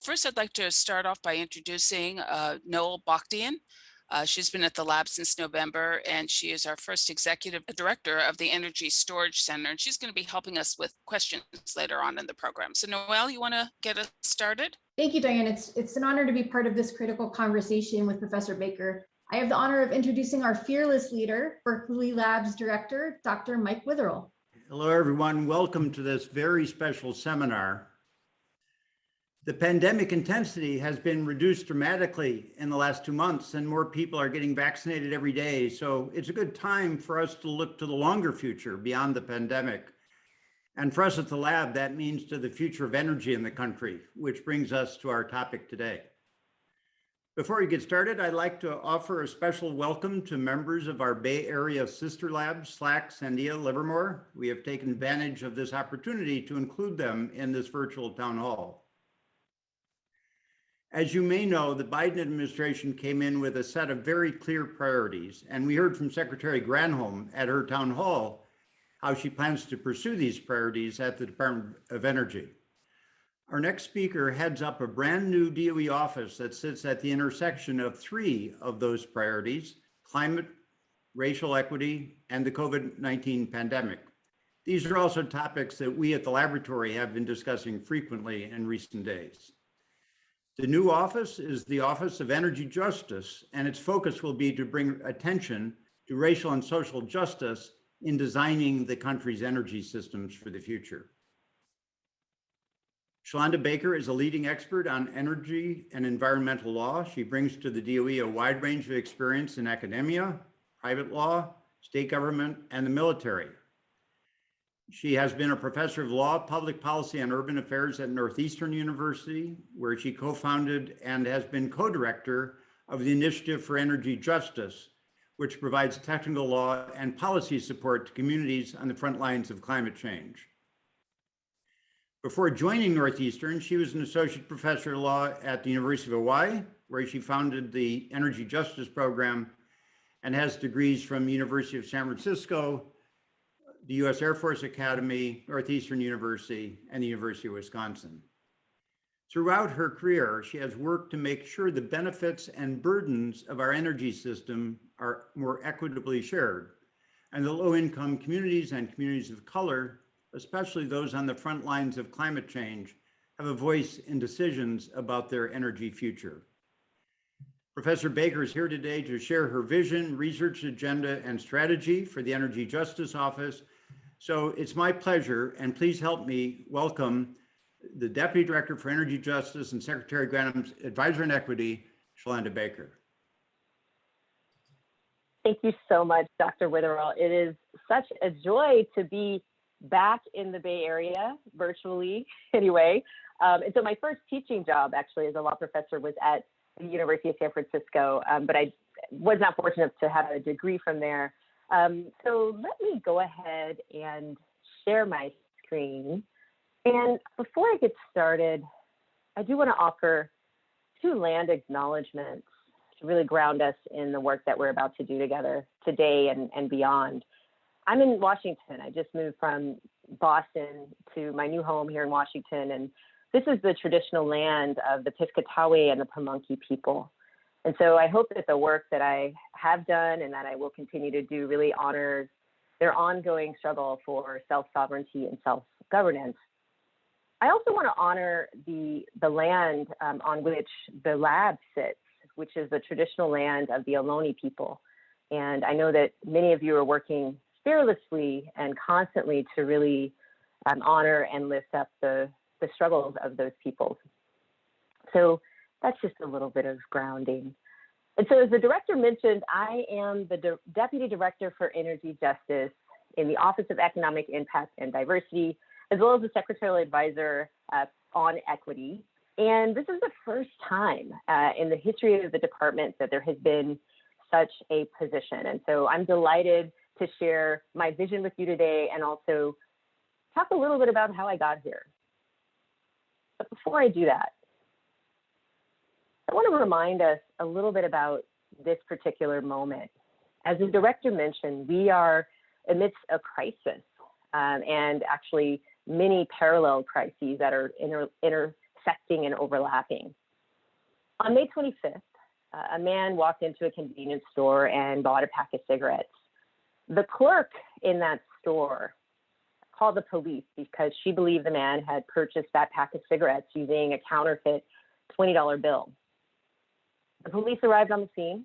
First, I'd like to start off by introducing Noel Bakhtian. She's been at the lab since November, and she is our first executive director of the Energy Storage Center, and she's going to be helping us with questions later on in the program. So Noel, you want to get us started? Thank you, Diane. It's an honor to be part of this critical conversation with Professor Baker. I have the honor of introducing our fearless leader, Berkeley Labs Director, Dr. Mike Witherell. Hello, everyone. Welcome to this very special seminar. The pandemic intensity has been reduced dramatically in the last 2 months, and more people are getting vaccinated every day. So it's a good time for us to look to the longer future beyond the pandemic. And for us at the lab, that means to the future of energy in the country, which brings us to our topic today. Before we get started, I'd like to offer a special welcome to members of our Bay Area sister labs, SLAC, Sandia, Livermore. We have taken advantage of this opportunity to include them in this virtual town hall. As you may know, the Biden administration came in with a set of very clear priorities, and we heard from Secretary Granholm at her town hall how she plans to pursue these priorities at the Department of Energy. Our next speaker heads up a brand new DOE office that sits at the intersection of 3 of those priorities: climate, racial equity, and the COVID-19 pandemic. These are also topics that we at the laboratory have been discussing frequently in recent days. The new office is the Office of Energy Justice, and its focus will be to bring attention to racial and social justice in designing the country's energy systems for the future. Shalanda Baker is a leading expert on energy and environmental law. She brings to the DOE a wide range of experience in academia, private law, state government, and the military. She has been a professor of law, public policy, and urban affairs at Northeastern University, where she co-founded and has been co-director of the Initiative for Energy Justice, which provides technical law and policy support to communities on the front lines of climate change. Before joining Northeastern, she was an associate professor of law at the University of Hawaii, where she founded the Energy Justice Program and has degrees from the University of San Francisco, the U.S. Air Force Academy, Northeastern University, and the University of Wisconsin. Throughout her career, she has worked to make sure the benefits and burdens of our energy system are more equitably shared, and the low-income communities and communities of color, especially those on the front lines of climate change, have a voice in decisions about their energy future. Professor Baker is here today to share her vision, research agenda, and strategy for the Energy Justice Office. So it's my pleasure, and please help me welcome the Deputy Director for Energy Justice and Secretary Granholm's Advisor on Equity, Shalanda Baker. Thank you so much, Dr. Witherell. It is such a joy to be back in the Bay Area, virtually anyway. And so my first teaching job actually as a law professor was at the University of San Francisco, but I was not fortunate to have a degree from there. So let me go ahead and share my screen. And before I get started, I do want to offer 2 land acknowledgements to really ground us in the work that we're about to do together today and beyond. I'm in Washington. I just moved from Boston to my new home here in Washington, and this is the traditional land of the Piscataway and the Pamunkey people. And so I hope that the work that I have done and that I will continue to do really honors their ongoing struggle for self-sovereignty and self-governance. I also want to honor the land on which the lab sits, which is the traditional land of the Ohlone people. And I know that many of you are working fearlessly and constantly to really honor and lift up the struggles of those peoples. So that's just a little bit of grounding. And so as the director mentioned, I am the Deputy Director for Energy Justice in the Office of Economic Impact and Diversity, as well as the Secretarial Advisor on Equity. And this is the first time in the history of the department that there has been such a position. And so I'm delighted to share my vision with you today and also talk a little bit about how I got here. But before I do that, I want to remind us a little bit about this particular moment. As the director mentioned, we are amidst a crisis and actually many parallel crises that are intersecting and overlapping. On May 25th, a man walked into a convenience store and bought a pack of cigarettes. The clerk in that store called the police because she believed the man had purchased that pack of cigarettes using a counterfeit $20 bill. The police arrived on the scene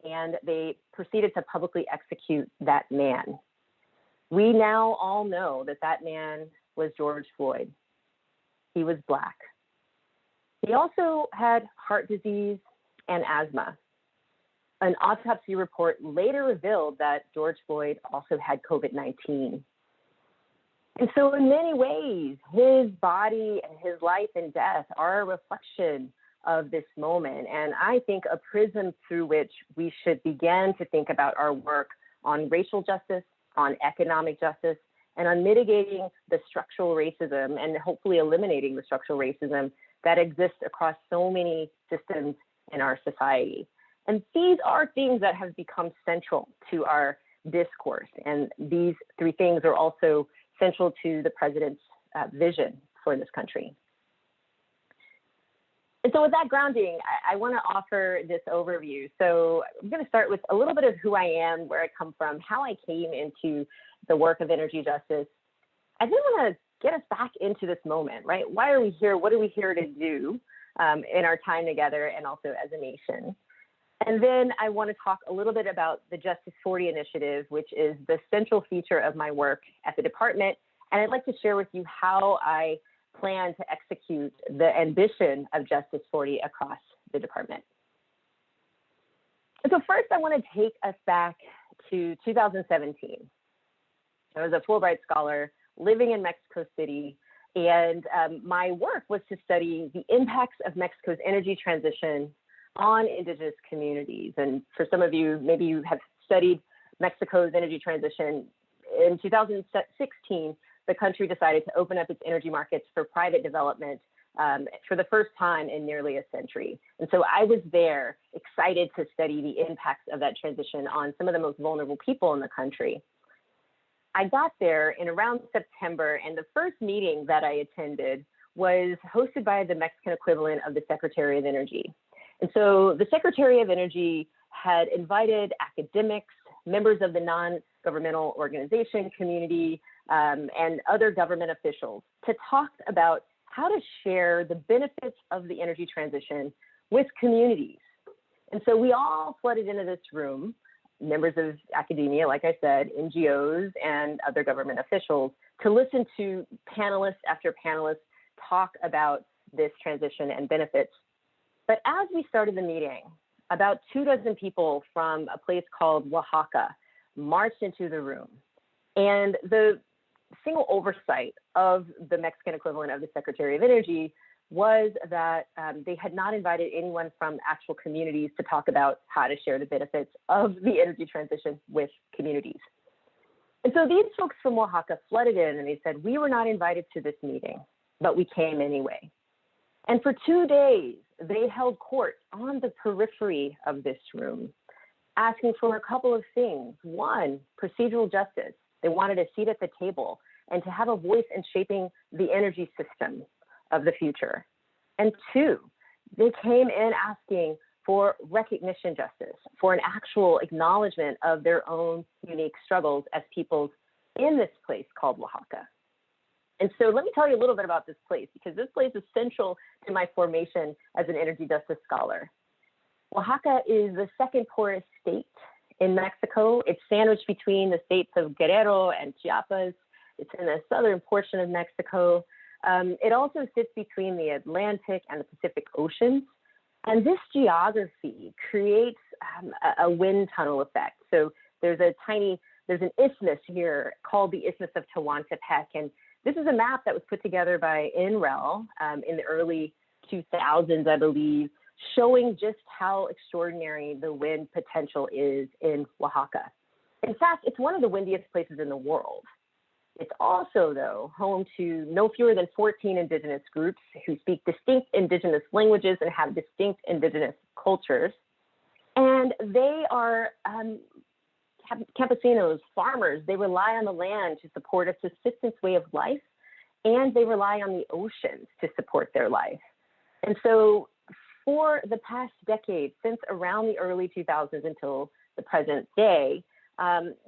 and they proceeded to publicly execute that man. We now all know that that man was George Floyd. He was Black. He also had heart disease and asthma. An autopsy report later revealed that George Floyd also had COVID-19. And so in many ways, his body and his life and death are a reflection of this moment. And I think a prism through which we should begin to think about our work on racial justice, on economic justice, and on mitigating the structural racism and hopefully eliminating the structural racism that exists across so many systems in our society. And these are things that have become central to our discourse. And these three things are also central to the president's vision for this country. And so with that grounding, I want to offer this overview. So I'm going to start with a little bit of who I am, where I come from, how I came into the work of energy justice. I then want to get us back into this moment, right? Why are we here? What are we here to do in our time together and also as a nation? And then I want to talk a little bit about the Justice 40 initiative, which is the central feature of my work at the department. And I'd like to share with you how I plan to execute the ambition of Justice 40 across the department. And so first, I want to take us back to 2017. I was a Fulbright scholar living in Mexico City, and my work was to study the impacts of Mexico's energy transition on Indigenous communities. And for some of you, maybe you have studied Mexico's energy transition. In 2016, the country decided to open up its energy markets for private development for the first time in nearly a century. And so I was there, excited to study the impacts of that transition on some of the most vulnerable people in the country. I got there in around September, and the first meeting that I attended was hosted by the Mexican equivalent of the Secretary of Energy. And so the Secretary of Energy had invited academics, members of the non-governmental organization community, and other government officials to talk about how to share the benefits of the energy transition with communities. And so we all flooded into this room, members of academia, like I said, NGOs and other government officials, to listen to panelists after panelists talk about this transition and benefits. But as we started the meeting, about 24 people from a place called Oaxaca marched into the room. And the single oversight of the Mexican equivalent of the Secretary of Energy was that they had not invited anyone from actual communities to talk about how to share the benefits of the energy transition with communities. And so these folks from Oaxaca flooded in and they said, we were not invited to this meeting, but we came anyway. And for 2 days, they held court on the periphery of this room, asking for a couple of things. One, procedural justice. They wanted a seat at the table and to have a voice in shaping the energy system of the future. And two, they came in asking for recognition justice, for an actual acknowledgement of their own unique struggles as peoples in this place called Oaxaca. And so let me tell you a little bit about this place, because this place is central to my formation as an energy justice scholar. Oaxaca is the second poorest state in Mexico. It's sandwiched between the states of Guerrero and Chiapas. It's in the southern portion of Mexico. It also sits between the Atlantic and the Pacific Oceans. And this geography creates a wind tunnel effect. So there's an isthmus here called the Isthmus of Tehuantepec. And this is a map that was put together by NREL in the early 2000s, I believe, showing just how extraordinary the wind potential is in Oaxaca. In fact, it's one of the windiest places in the world. It's also, though, home to no fewer than 14 indigenous groups who speak distinct indigenous languages and have distinct indigenous cultures. And they are campesinos, farmers. They rely on the land to support a subsistence way of life, and they rely on the oceans to support their life. And so for the past decade, since around the early 2000s until the present day,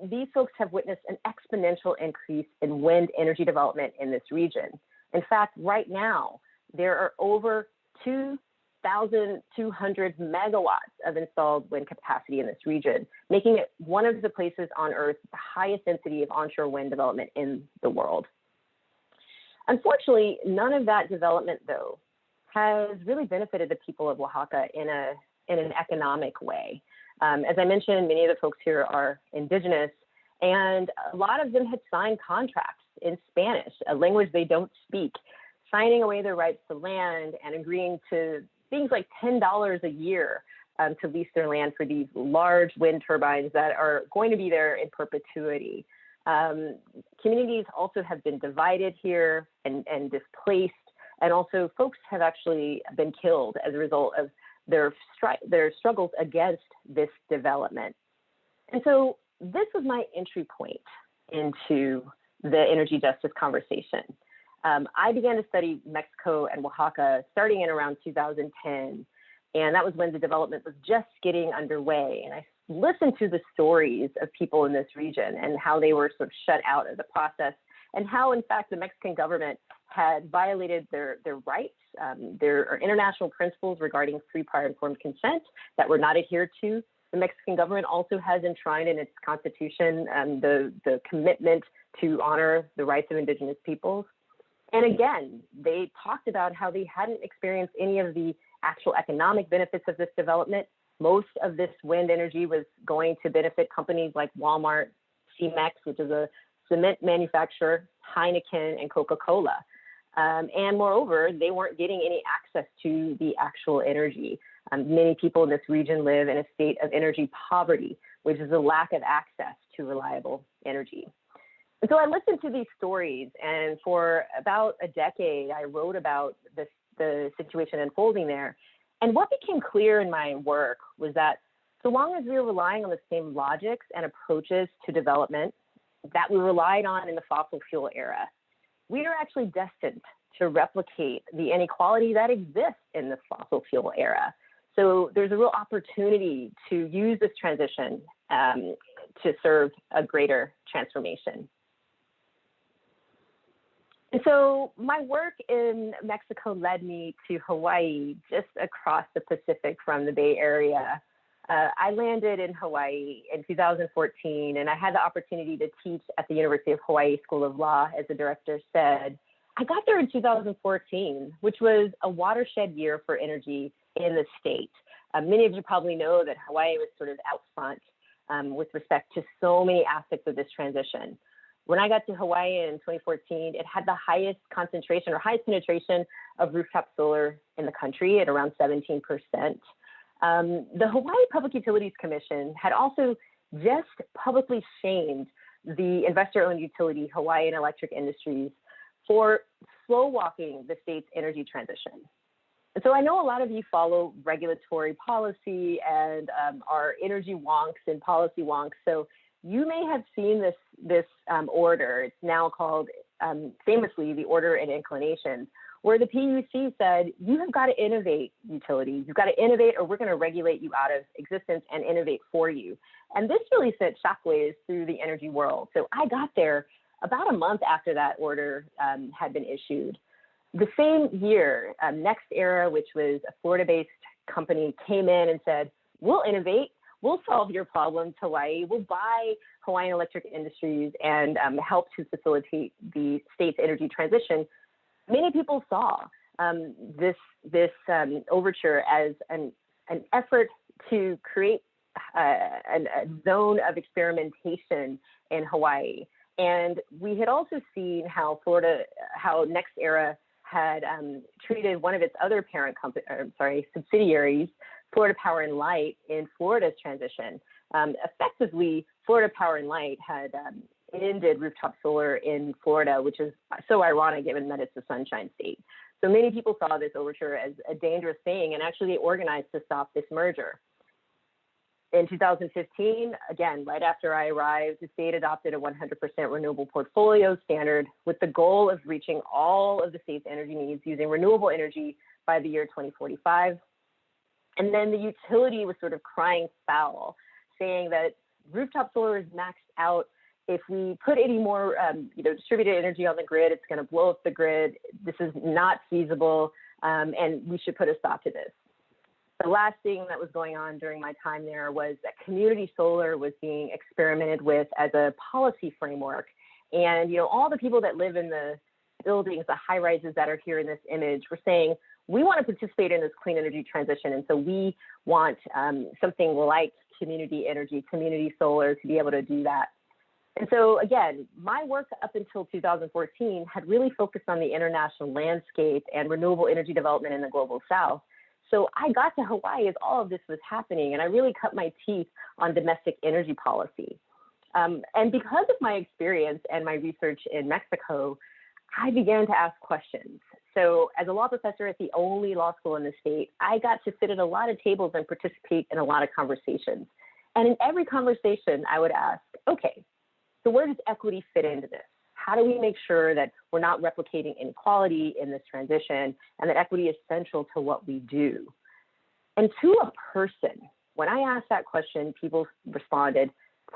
these folks have witnessed an exponential increase in wind energy development in this region. In fact, right now, there are over 2,200 megawatts of installed wind capacity in this region, making it one of the places on Earth with the highest density of onshore wind development in the world. Unfortunately, none of that development, though, has really benefited the people of Oaxaca in an economic way. As I mentioned, many of the folks here are indigenous, and a lot of them had signed contracts in Spanish, a language they don't speak, signing away their rights to land and agreeing to things like $10 a year to lease their land for these large wind turbines that are going to be there in perpetuity. Communities also have been divided here and displaced, and also folks have actually been killed as a result of their struggles against this development. And so this was my entry point into the energy justice conversation. I began to study Mexico and Oaxaca starting in around 2010, and that was when the development was just getting underway. And I listened to the stories of people in this region and how they were sort of shut out of the process, and how, in fact, the Mexican government had violated their rights. There are international principles regarding free, prior, informed consent that were not adhered to. The Mexican government also has enshrined in its constitution the commitment to honor the rights of indigenous peoples. And again, they talked about how they hadn't experienced any of the actual economic benefits of this development. Most of this wind energy was going to benefit companies like Walmart, CEMEX, which is a cement manufacturer, Heineken, and Coca-Cola. And moreover, they weren't getting any access to the actual energy. Many people in this region live in a state of energy poverty, which is a lack of access to reliable energy. And so I listened to these stories, and for about a decade, I wrote about the situation unfolding there. And what became clear in my work was that so long as we were relying on the same logics and approaches to development that we relied on in the fossil fuel era, we are actually destined to replicate the inequality that exists in the fossil fuel era. So there's a real opportunity to use this transition to serve a greater transformation. And so my work in Mexico led me to Hawaii, just across the Pacific from the Bay Area. I landed in Hawaii in 2014, and I had the opportunity to teach at the University of Hawaii School of Law, as the director said. I got there in 2014, which was a watershed year for energy in the state. Many of you probably know that Hawaii was sort of out front with respect to so many aspects of this transition. When I got to Hawaii in 2014, it had the highest concentration or highest penetration of rooftop solar in the country at around 17%. The Hawaii Public Utilities Commission had also just publicly shamed the investor-owned utility Hawaiian Electric Industries for slow walking the state's energy transition. And so I know a lot of you follow regulatory policy and are energy wonks and policy wonks. So you may have seen this order. It's now called famously the Order and Inclinations, where the PUC said, you have got to innovate, utilities. You've got to innovate, or we're going to regulate you out of existence and innovate for you. And this really sent shockwaves through the energy world. So I got there about a month after that order had been issued. The same year, NextEra, which was a Florida-based company, came in and said, we'll innovate. We'll solve your problems, Hawaii. We'll buy Hawaiian Electric Industries and help to facilitate the state's energy transition. Many people saw this overture as an effort to create a zone of experimentation in Hawaii. And we had also seen how NextEra had treated one of its other subsidiaries, Florida Power and Light, in Florida's transition. Effectively, Florida Power and Light had ended rooftop solar in Florida, which is so ironic given that it's a sunshine state. So many people saw this overture as a dangerous thing, and actually organized to stop this merger. In 2015, again, right after I arrived, the state adopted a 100% renewable portfolio standard with the goal of reaching all of the state's energy needs using renewable energy by the year 2045. And then the utility was sort of crying foul, saying that rooftop solar is maxed out. If we put any more distributed energy on the grid, it's going to blow up the grid. This is not feasible, and we should put a stop to this. The last thing that was going on during my time there was that community solar was being experimented with as a policy framework. And, all the people that live in the buildings, the high rises that are here in this image, were saying, we want to participate in this clean energy transition. And so we want something like community energy, community solar to be able to do that. And so again, my work up until 2014 had really focused on the international landscape and renewable energy development in the global South. So I got to Hawaii as all of this was happening, and I really cut my teeth on domestic energy policy. And because of my experience and my research in Mexico, I began to ask questions. So as a law professor at the only law school in the state, I got to sit at a lot of tables and participate in a lot of conversations. And in every conversation, I would ask, okay, so where does equity fit into this? How do we make sure that we're not replicating inequality in this transition and that equity is central to what we do? And to a person, when I asked that question, people responded,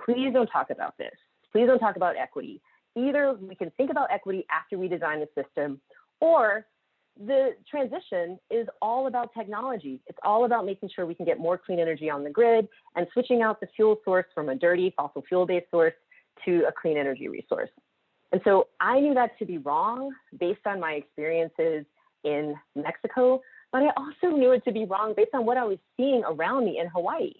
please don't talk about this. Please don't talk about equity. Either we can think about equity after we design the system, or the transition is all about technology. It's all about making sure we can get more clean energy on the grid and switching out the fuel source from a dirty fossil fuel-based source to a clean energy resource. And so I knew that to be wrong based on my experiences in Mexico, but I also knew it to be wrong based on what I was seeing around me in Hawaii.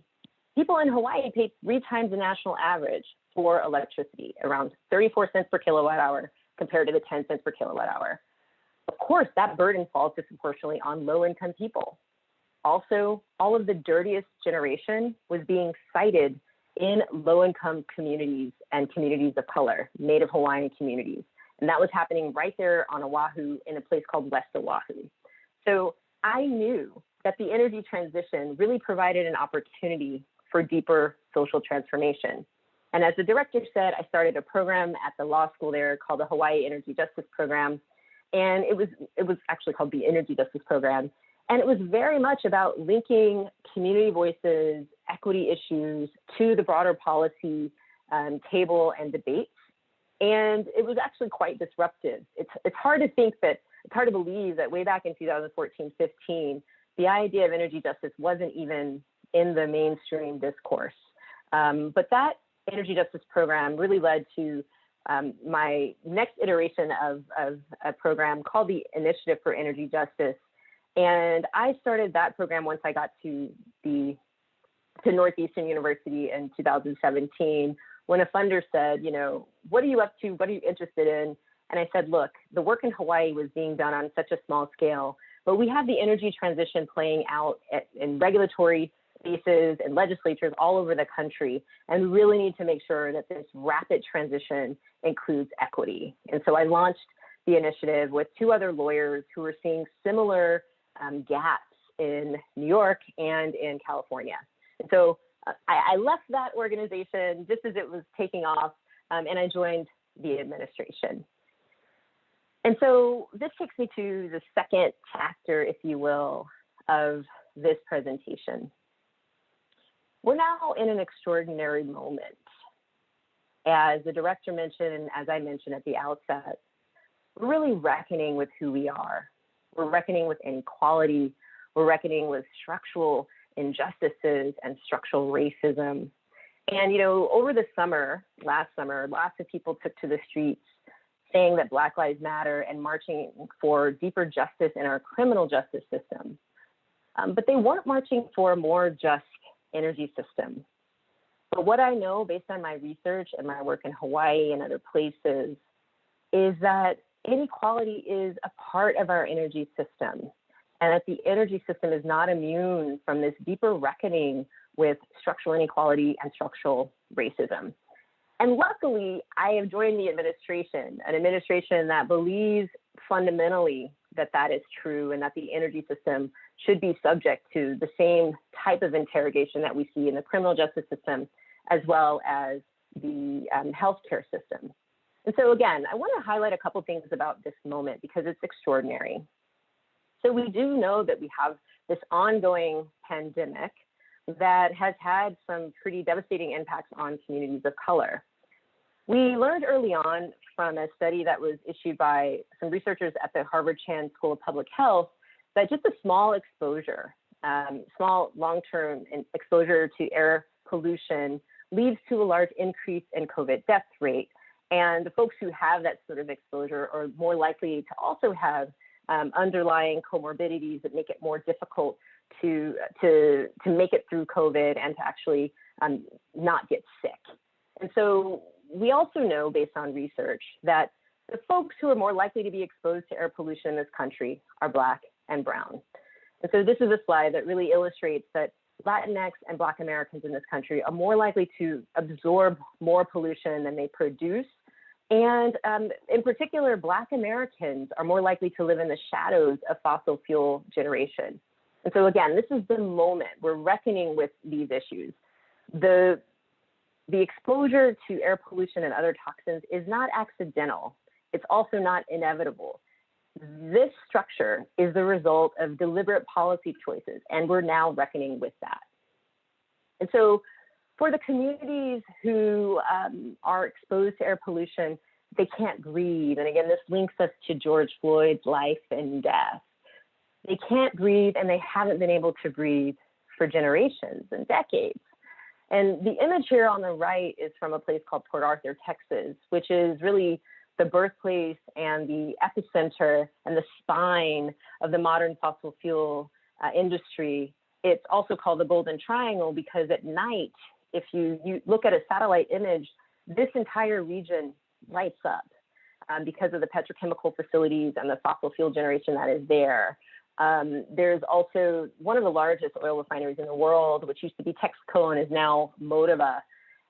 People in Hawaii pay 3 times the national average for electricity, around 34 cents per kilowatt hour compared to the 10 cents per kilowatt hour. Of course, that burden falls disproportionately on low-income people. Also, all of the dirtiest generation was being sited in low-income communities and communities of color, Native Hawaiian communities. And that was happening right there on Oahu in a place called West Oahu. So I knew that the energy transition really provided an opportunity for deeper social transformation. And as the director said, I started a program at the law school there called the Hawaii Energy Justice Program. And it was actually called the Energy Justice Program. And it was very much about linking community voices, equity issues to the broader policy table and debates. And it was actually quite disruptive. It's hard to believe that way back in 2014-15, the idea of energy justice wasn't even in the mainstream discourse. But that energy justice program really led to my next iteration of a program called the Initiative for Energy Justice. And I started that program once I got to Northeastern University in 2017, when a funder said, what are you up to? What are you interested in? And I said, look, the work in Hawaii was being done on such a small scale, but we have the energy transition playing out in regulatory spaces and legislatures all over the country. And we really need to make sure that this rapid transition includes equity. And so I launched the initiative with 2 other lawyers who were seeing similar gaps in New York and in California. And so I left that organization just as it was taking off, and I joined the administration. And so this takes me to the second chapter, if you will, of this presentation. We're now in an extraordinary moment. As the director mentioned, and as I mentioned at the outset, we're really reckoning with who we are. We're reckoning with inequality. We're reckoning with structural injustices and structural racism. And, over the last summer, lots of people took to the streets saying that Black Lives Matter and marching for deeper justice in our criminal justice system. But they weren't marching for a more just energy system. But what I know based on my research and my work in Hawaii and other places is that inequality is a part of our energy system, and that the energy system is not immune from this deeper reckoning with structural inequality and structural racism. And luckily, I have joined the administration, an administration that believes fundamentally that that is true and that the energy system should be subject to the same type of interrogation that we see in the criminal justice system, as well as the healthcare system. And so again, I want to highlight a couple things about this moment because it's extraordinary. So we do know that we have this ongoing pandemic that has had some pretty devastating impacts on communities of color. We learned early on from a study that was issued by some researchers at the Harvard Chan School of Public Health that just a small exposure, small long-term exposure to air pollution leads to a large increase in COVID death rate. And the folks who have that sort of exposure are more likely to also have underlying comorbidities that make it more difficult to make it through COVID and to actually not get sick. And so we also know, based on research, that the folks who are more likely to be exposed to air pollution in this country are Black and brown. And so this is a slide that really illustrates that Latinx and Black Americans in this country are more likely to absorb more pollution than they produce. And in particular, Black Americans are more likely to live in the shadows of fossil fuel generation. And so again, this is the moment we're reckoning with these issues. The exposure to air pollution and other toxins is not accidental. It's also not inevitable. This structure is the result of deliberate policy choices, and we're now reckoning with that. And so for the communities who are exposed to air pollution, they can't breathe. And again, this links us to George Floyd's life and death. They can't breathe, and they haven't been able to breathe for generations and decades. And the image here on the right is from a place called Port Arthur, Texas, which is really the birthplace and the epicenter and the spine of the modern fossil fuel industry. It's also called the Golden Triangle because at night, if you look at a satellite image, this entire region lights up because of the petrochemical facilities and the fossil fuel generation that is there. There's also one of the largest oil refineries in the world, which used to be Texaco and is now Motiva.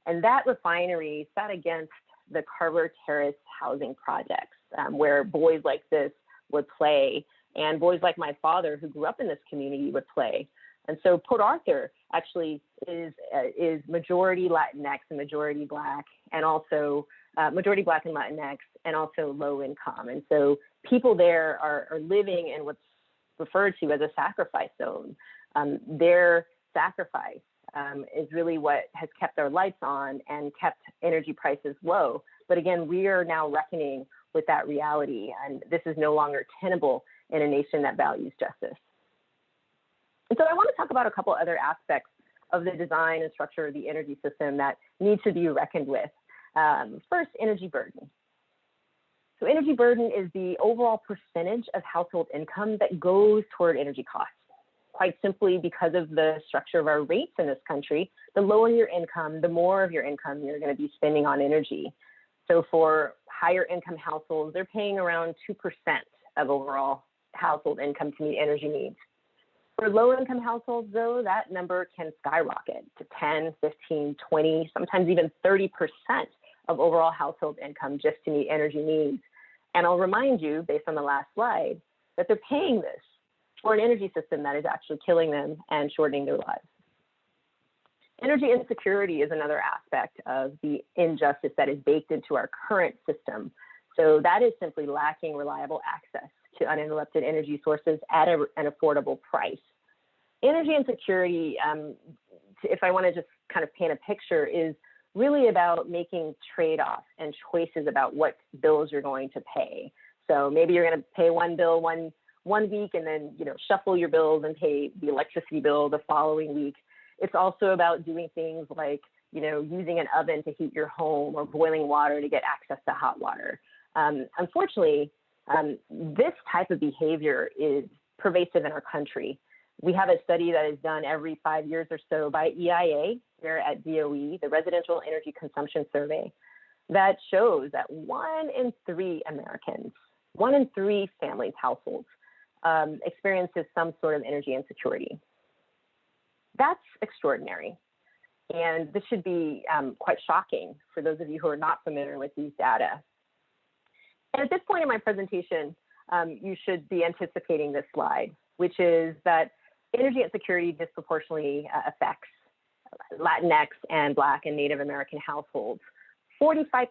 And that refinery sat against the Carver Terrace housing projects, where boys like this would play, and boys like my father, who grew up in this community, would play. And so Port Arthur actually is majority Latinx and majority Black, and also majority Black and Latinx, and also low income. And so people there are living in what's referred to as a sacrifice zone. Their sacrifice is really what has kept our lights on and kept energy prices low. But again, we are now reckoning with that reality, and this is no longer tenable in a nation that values justice. And so I want to talk about a couple other aspects of the design and structure of the energy system that need to be reckoned with. First, energy burden. So energy burden is the overall percentage of household income that goes toward energy costs. Quite simply, because of the structure of our rates in this country, the lower your income, the more of your income you're going to be spending on energy. So for higher income households, they're paying around 2% of overall household income to meet energy needs. For low income households, though, that number can skyrocket to 10, 15, 20, sometimes even 30% of overall household income just to meet energy needs. And I'll remind you, based on the last slide, that they're paying this for an energy system that is actually killing them and shortening their lives. Energy insecurity is another aspect of the injustice that is baked into our current system. So that is simply lacking reliable access to uninterrupted energy sources at an affordable price. Energy insecurity, if I want to just kind of paint a picture, is really about making trade-offs and choices about what bills you're going to pay. So maybe you're going to pay one bill one week and then shuffle your bills and pay the electricity bill the following week. It's also about doing things like using an oven to heat your home or boiling water to get access to hot water. Unfortunately, this type of behavior is pervasive in our country. We have a study that is done every 5 years or so by EIA here at DOE, the Residential Energy Consumption Survey, that shows that 1 in 3 Americans, 1 in 3 families, households, experiences some sort of energy insecurity. That's extraordinary. And this should be quite shocking for those of you who are not familiar with these data. And at this point in my presentation, you should be anticipating this slide, which is that energy insecurity disproportionately affects Latinx and Black and Native American households. 45%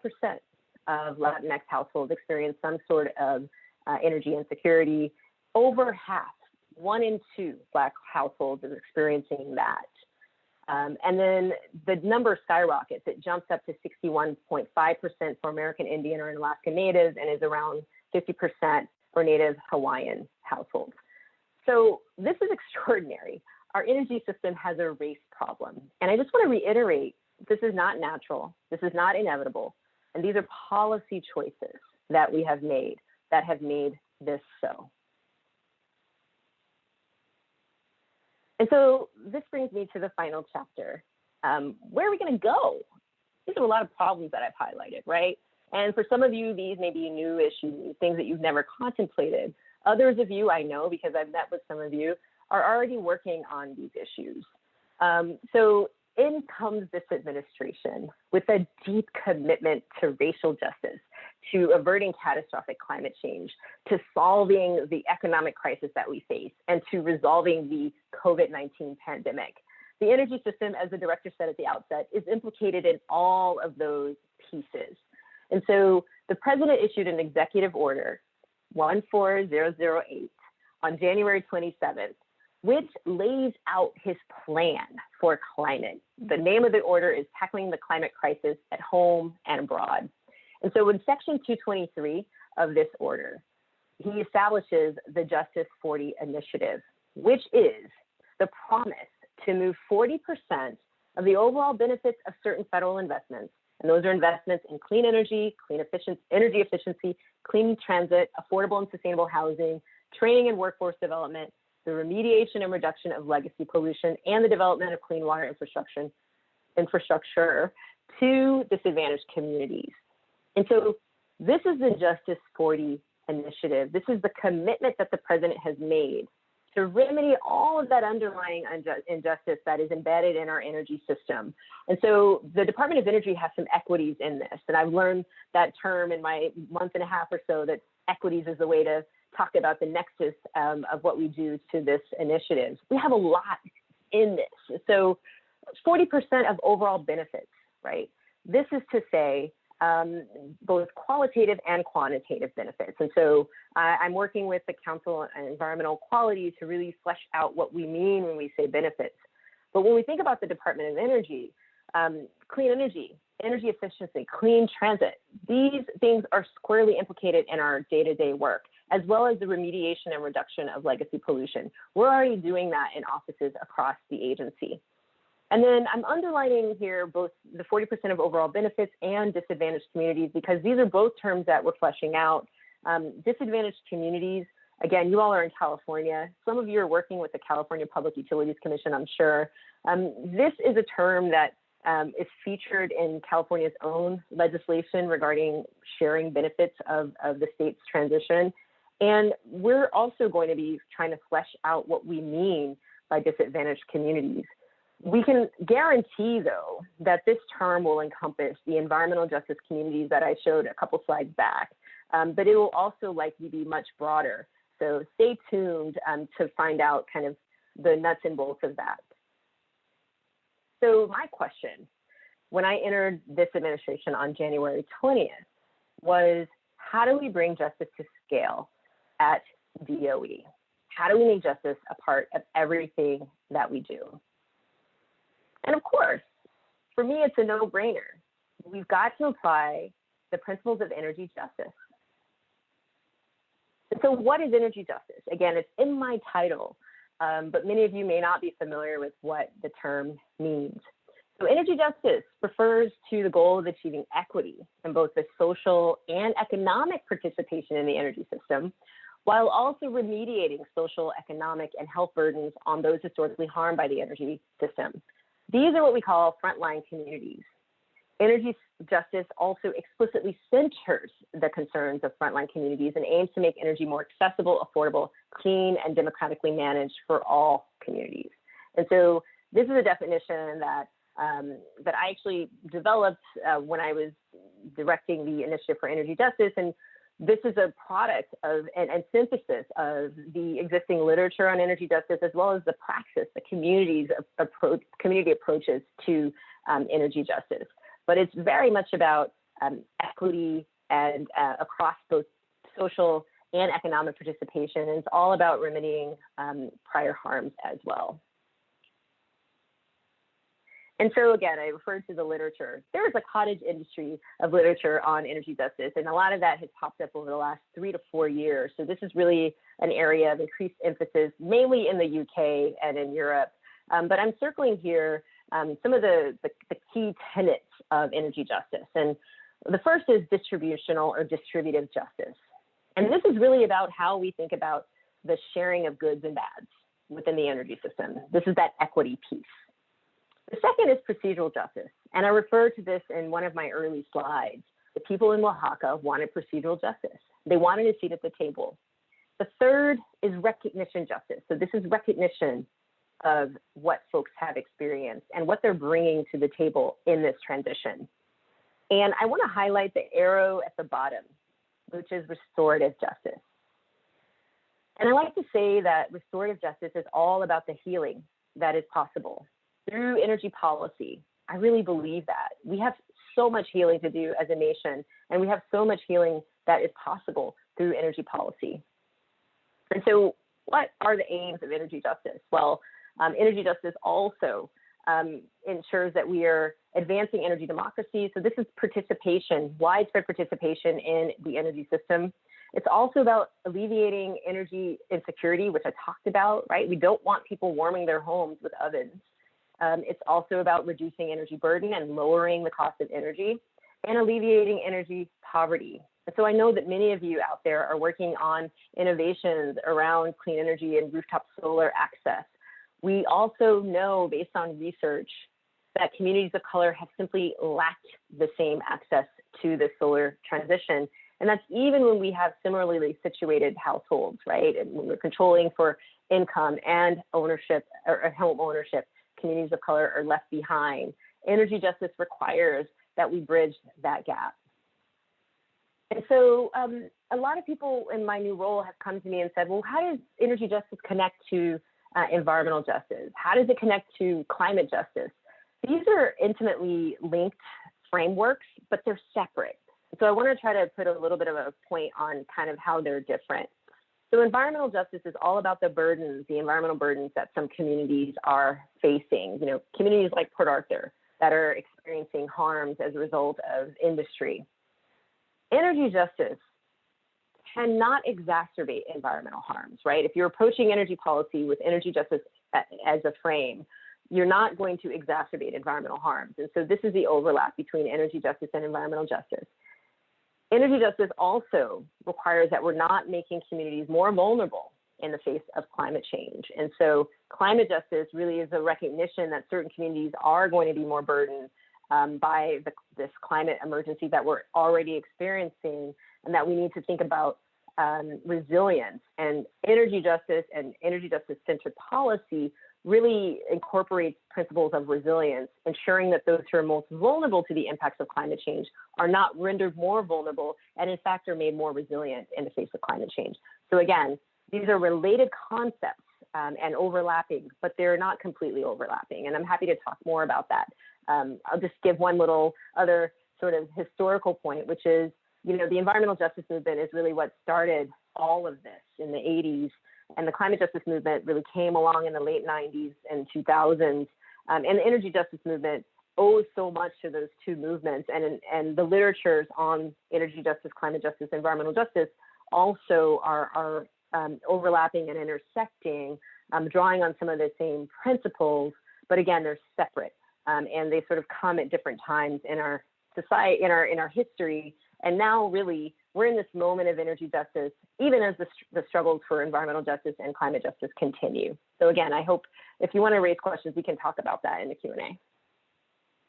of Latinx households experience some sort of energy insecurity. Over half, 1 in 2 Black households is experiencing that. And then the number skyrockets. It jumps up to 61.5% for American Indian or Alaska Natives and is around 50% for Native Hawaiian households. So this is extraordinary. Our energy system has a race problem. And I just want to reiterate, this is not natural. This is not inevitable. And these are policy choices that we have made that have made this so. And so this brings me to the final chapter. Where are we going to go? These are a lot of problems that I've highlighted, right? And for some of you, these may be new issues, things that you've never contemplated. Others of you, I know because I've met with some of you, are already working on these issues. So in comes this administration with a deep commitment to racial justice, to averting catastrophic climate change, to solving the economic crisis that we face, and to resolving the COVID-19 pandemic. The energy system, as the director said at the outset, is implicated in all of those pieces. And so the president issued an executive order 14008 on January 27th, which lays out his plan for climate. The name of the order is Tackling the Climate Crisis at Home and Abroad. And so in section 223 of this order, he establishes the Justice 40 initiative, which is the promise to move 40% of the overall benefits of certain federal investments, and those are investments in clean energy, energy efficiency, clean transit, affordable and sustainable housing, training and workforce development, the remediation and reduction of legacy pollution, and the development of clean water infrastructure to disadvantaged communities. And so this is the Justice 40 initiative. This is the commitment that the president has made to remedy all of that underlying injustice that is embedded in our energy system. And so the Department of Energy has some equities in this. And I've learned that term in my month and a half or so, that equities is the way to talk about the nexus of what we do to this initiative. We have a lot in this. So 40% of overall benefits, right? This is to say both qualitative and quantitative benefits. And so I'm working with the Council on Environmental Quality to really flesh out what we mean when we say benefits. But when we think about the Department of Energy, clean energy, energy efficiency, clean transit, these things are squarely implicated in our day-to-day work, as well as the remediation and reduction of legacy pollution. We're already doing that in offices across the agency. And then I'm underlining here both the 40% of overall benefits and disadvantaged communities, because these are both terms that we're fleshing out. Disadvantaged communities, again, you all are in California. Some of you are working with the California Public Utilities Commission, I'm sure. This is a term that is featured in California's own legislation regarding sharing benefits of the state's transition. And we're also going to be trying to flesh out what we mean by disadvantaged communities. We can guarantee, though, that this term will encompass the environmental justice communities that I showed a couple slides back, but it will also likely be much broader. So stay tuned to find out kind of the nuts and bolts of that. So my question, when I entered this administration on January 20th, was how do we bring justice to scale at DOE? How do we make justice a part of everything that we do? And of course, for me, it's a no-brainer. We've got to apply the principles of energy justice. And so what is energy justice? Again, it's in my title, but many of you may not be familiar with what the term means. So energy justice refers to the goal of achieving equity in both the social and economic participation in the energy system, while also remediating social, economic, and health burdens on those historically harmed by the energy system. These are what we call frontline communities. Energy justice also explicitly centers the concerns of frontline communities and aims to make energy more accessible, affordable, clean, and democratically managed for all communities. And so this is a definition that that I actually developed when I was directing the Initiative for Energy Justice. And this is a product of and synthesis of the existing literature on energy justice, as well as the praxis, the community approaches to energy justice. But it's very much about equity and across both social and economic participation. And it's all about remedying prior harms as well. And so again, I referred to the literature. There is a cottage industry of literature on energy justice, and a lot of that has popped up over the last 3 to 4 years. So this is really an area of increased emphasis, mainly in the UK and in Europe. But I'm circling here some of the key tenets of energy justice. And the first is distributional or distributive justice. And this is really about how we think about the sharing of goods and bads within the energy system. This is that equity piece. The second is procedural justice, and I referred to this in one of my early slides. The people in Oaxaca wanted procedural justice. They wanted a seat at the table. The third is recognition justice. So this is recognition of what folks have experienced and what they're bringing to the table in this transition. And I want to highlight the arrow at the bottom, which is restorative justice. And I like to say that restorative justice is all about the healing that is possible through energy policy. I really believe that. We have so much healing to do as a nation, and we have so much healing that is possible through energy policy. And so what are the aims of energy justice? Well, energy justice also ensures that we are advancing energy democracy. So this is participation, widespread participation in the energy system. It's also about alleviating energy insecurity, which I talked about, right? We don't want people warming their homes with ovens. It's also about reducing energy burden and lowering the cost of energy and alleviating energy poverty. And so I know that many of you out there are working on innovations around clean energy and rooftop solar access. We also know, based on research, that communities of color have simply lacked the same access to the solar transition. And that's even when we have similarly situated households, right? And when we're controlling for income and ownership or home ownership, communities of color are left behind. Energy justice requires that we bridge that gap. And so a lot of people in my new role have come to me and said, well, how does energy justice connect to environmental justice? How does it connect to climate justice? These are intimately linked frameworks, but they're separate. So I want to try to put a little bit of a point on kind of how they're different. So environmental justice is all about the burdens, the environmental burdens that some communities are facing. You know, communities like Port Arthur that are experiencing harms as a result of industry. Energy justice cannot exacerbate environmental harms, right? If you're approaching energy policy with energy justice as a frame, you're not going to exacerbate environmental harms. And so this is the overlap between energy justice and environmental justice. Energy justice also requires that we're not making communities more vulnerable in the face of climate change. And so climate justice really is a recognition that certain communities are going to be more burdened by this climate emergency that we're already experiencing, and that we need to think about resilience. And energy justice centered policy really incorporates principles of resilience, ensuring that those who are most vulnerable to the impacts of climate change are not rendered more vulnerable and in fact are made more resilient in the face of climate change. So again, these are related concepts and overlapping, but they're not completely overlapping. And I'm happy to talk more about that. I'll just give one little other sort of historical point, which is, you know, the environmental justice movement is really what started all of this in the 80s. And the climate justice movement really came along in the late 90s and 2000s. And the energy justice movement owes so much to those two movements. And the literatures on energy justice, climate justice, environmental justice also are overlapping and intersecting, drawing on some of the same principles. But again, they're separate. And they sort of come at different times in our society, in our history. And now really, we're in this moment of energy justice, even as the struggles for environmental justice and climate justice continue. So again, I hope if you want to raise questions, we can talk about that in the Q&A.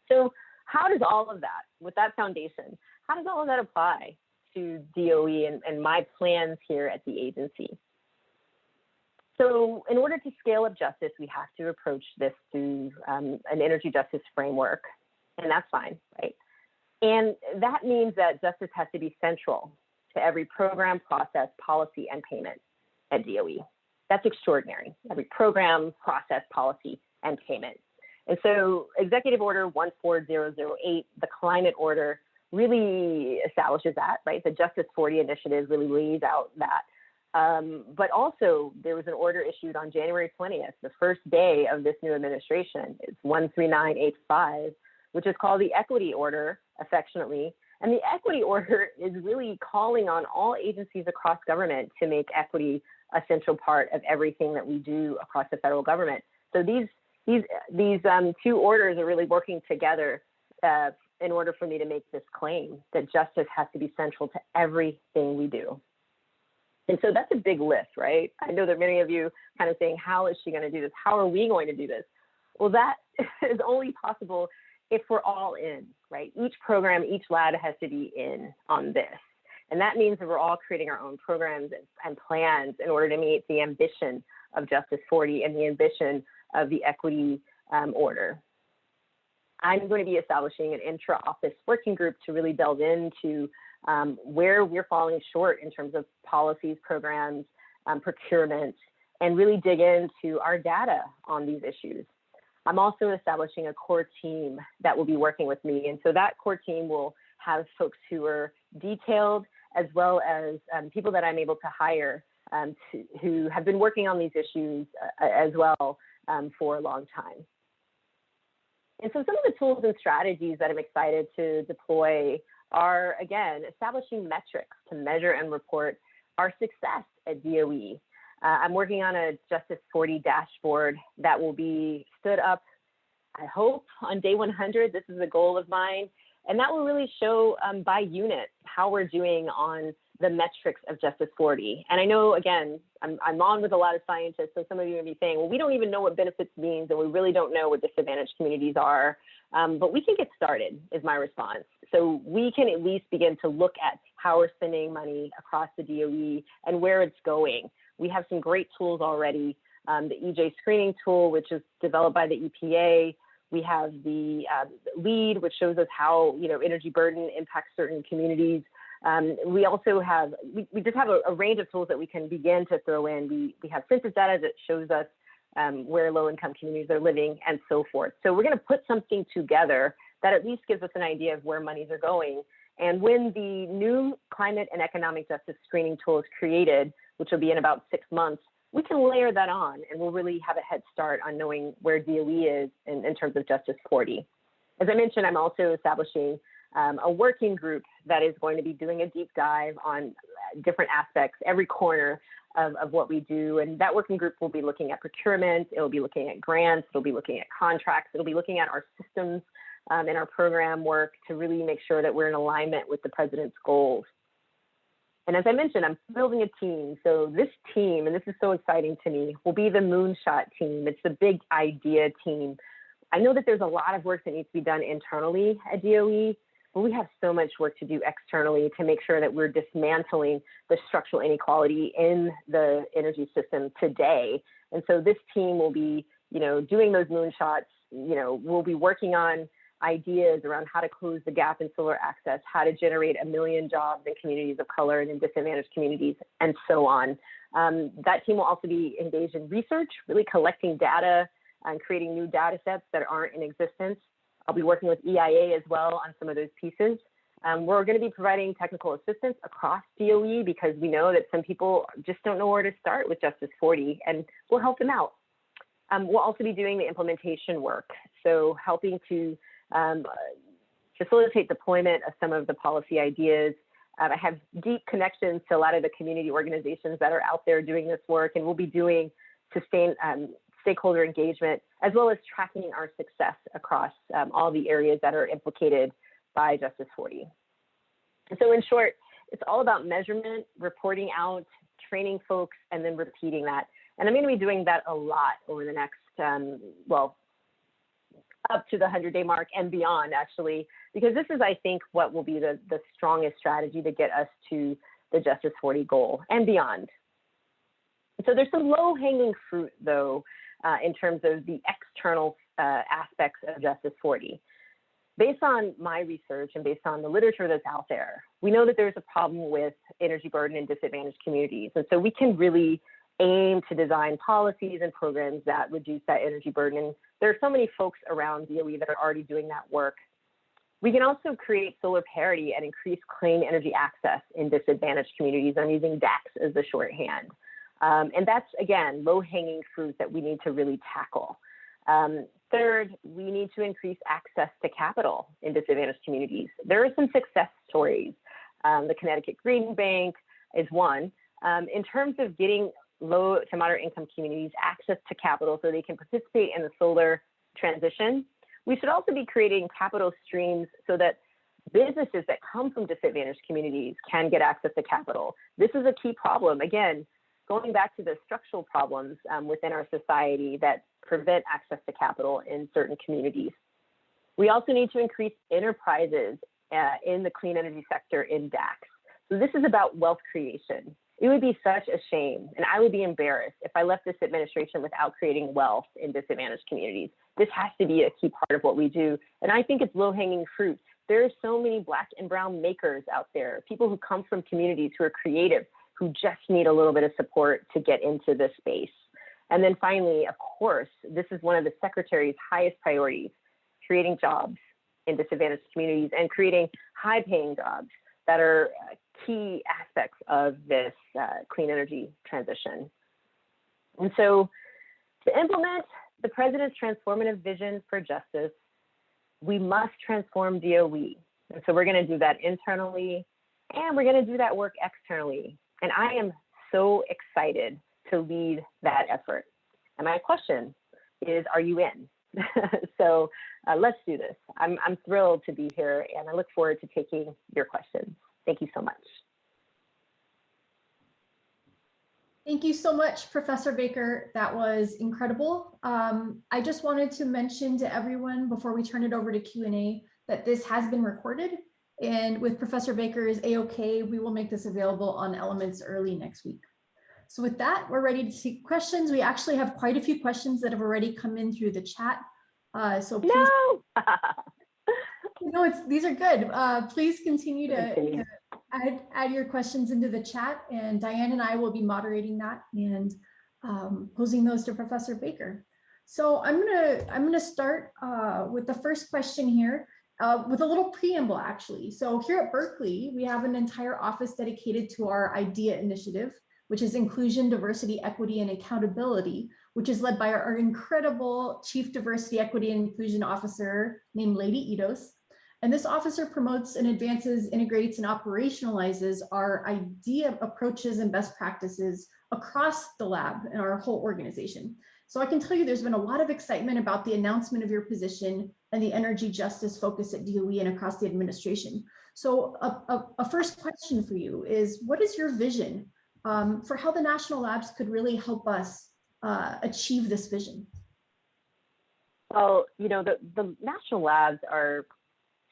So how does all of that, with that foundation, how does all of that apply to DOE and my plans here at the agency? So in order to scale up justice, we have to approach this through an energy justice framework, and that's fine, right? And that means that justice has to be central to every program, process, policy, and payment at DOE. That's extraordinary. Every program, process, policy, and payment. And so Executive Order 14008, the climate order, really establishes that, right? The Justice 40 initiative really lays out that. But also there was an order issued on January 20th, the first day of this new administration. It's 13985, which is called the Equity Order, affectionately. And the Equity Order is really calling on all agencies across government to make equity a central part of everything that we do across the federal government. So these two orders are really working together in order for me to make this claim that justice has to be central to everything we do. And so that's a big lift, right? I know that many of you kind of saying, how is she going to do this? How are we going to do this? Well, that is only possible if we're all in, right? Each program, each lab has to be in on this. And that means that we're all creating our own programs and plans in order to meet the ambition of Justice 40 and the ambition of the Equity Order. I'm going to be establishing an intra-office working group to really delve into where we're falling short in terms of policies, programs, procurement, and really dig into our data on these issues. I'm also establishing a core team that will be working with me. And so that core team will have folks who are detailed, as well as people that I'm able to hire who have been working on these issues as well for a long time. And so some of the tools and strategies that I'm excited to deploy are, again, establishing metrics to measure and report our success at DOE. I'm working on a Justice 40 dashboard that will be stood up, I hope, on day 100. This is a goal of mine. And that will really show by unit how we're doing on the metrics of Justice 40. And I know, again, I'm on with a lot of scientists, so some of you may be saying, well, we don't even know what benefits means, and we really don't know what disadvantaged communities are. But we can get started, is my response. So we can at least begin to look at how we're spending money across the DOE and where it's going. We have some great tools already. The EJ screening tool, which is developed by the EPA. We have the LEAD, which shows us how energy burden impacts certain communities. We also have, we just have a range of tools that we can begin to throw in. We have census data that shows us where low-income communities are living and so forth. So we're going to put something together that at least gives us an idea of where monies are going. And when the new climate and economic justice screening tool is created, which will be in about 6 months, we can layer that on and we'll really have a head start on knowing where DOE is in terms of Justice 40. As I mentioned, I'm also establishing a working group that is going to be doing a deep dive on different aspects, every corner of what we do. And that working group will be looking at procurement, it'll be looking at grants, it'll be looking at contracts, it'll be looking at our systems and our program work to really make sure that we're in alignment with the president's goals. And as I mentioned, I'm building a team. So this team, and this is so exciting to me, will be the moonshot team. It's the big idea team. I know that there's a lot of work that needs to be done internally at DOE, but we have so much work to do externally to make sure that we're dismantling the structural inequality in the energy system today. And so this team will be, doing those moonshots. We'll be working on ideas around how to close the gap in solar access, how to generate 1 million jobs in communities of color and in disadvantaged communities, and so on. That team will also be engaged in research, really collecting data and creating new data sets that aren't in existence. I'll be working with EIA as well on some of those pieces. We're going to be providing technical assistance across DOE because we know that some people just don't know where to start with Justice 40, and we'll help them out. We'll also be doing the implementation work, so helping to facilitate deployment of some of the policy ideas. I have deep connections to a lot of the community organizations that are out there doing this work, and we'll be doing sustained stakeholder engagement, as well as tracking our success across all the areas that are implicated by Justice 40. And so in short, it's all about measurement, reporting out, training folks, and then repeating that. And I'm going to be doing that a lot over the next, up to the 100-day mark and beyond, actually, because this is, I think, what will be the strongest strategy to get us to the Justice 40 goal and beyond. So there's some low-hanging fruit, though, in terms of the external aspects of Justice 40. based on my research and based on the literature that's out there, we know that there's a problem with energy burden in disadvantaged communities. And so we can really aim to design policies and programs that reduce that energy burden. And there are so many folks around DOE that are already doing that work. We can also create solar parity and increase clean energy access in disadvantaged communities. I'm using DACs as the shorthand. And that's, again, low-hanging fruit that we need to really tackle. Third, we need to increase access to capital in disadvantaged communities. There are some success stories. The Connecticut Green Bank is one. In terms of getting low to moderate income communities access to capital so they can participate in the solar transition, we should also be creating capital streams so that businesses that come from disadvantaged communities can get access to capital. This is a key problem. Again, going back to the structural problems within our society that prevent access to capital in certain communities. We also need to increase enterprises in the clean energy sector in DACs. So this is about wealth creation. It would be such a shame, and I would be embarrassed if I left this administration without creating wealth in disadvantaged communities. This has to be a key part of what we do, and I think it's low-hanging fruit. There are so many Black and brown makers out there, people who come from communities who are creative, who just need a little bit of support to get into this space. And then finally, of course, this is one of the Secretary's highest priorities, creating jobs in disadvantaged communities and creating high-paying jobs that are key aspects of this clean energy transition. And so to implement the President's transformative vision for justice, we must transform DOE. And so we're going to do that internally, and we're going to do that work externally. And I am so excited to lead that effort. And my question is, are you in? So let's do this. I'm thrilled to be here, and I look forward to taking your questions. Thank you so much. Thank you so much, Professor Baker. That was incredible. I just wanted to mention to everyone before we turn it over to Q&A that this has been recorded. And with Professor Baker's A-OK, we will make this available on Elements early next week. So with that, we're ready to take questions. We actually have quite a few questions that have already come in through the chat. So please, no, these are good. Please continue to add your questions into the chat, and Diane and I will be moderating that and posing those to Professor Baker. So I'm gonna start with the first question here. With a little preamble, actually. So here at Berkeley, we have an entire office dedicated to our IDEA initiative, which is Inclusion, Diversity, Equity, and Accountability, which is led by our incredible Chief Diversity, Equity, and Inclusion Officer named Lady Idos. And this officer promotes and advances, integrates, and operationalizes our IDEA approaches and best practices across the lab and our whole organization. So I can tell you there's been a lot of excitement about the announcement of your position and the energy justice focus at DOE and across the administration. So a first question for you is, what is your vision for how the national labs could really help us achieve this vision? Well, you know, the national labs are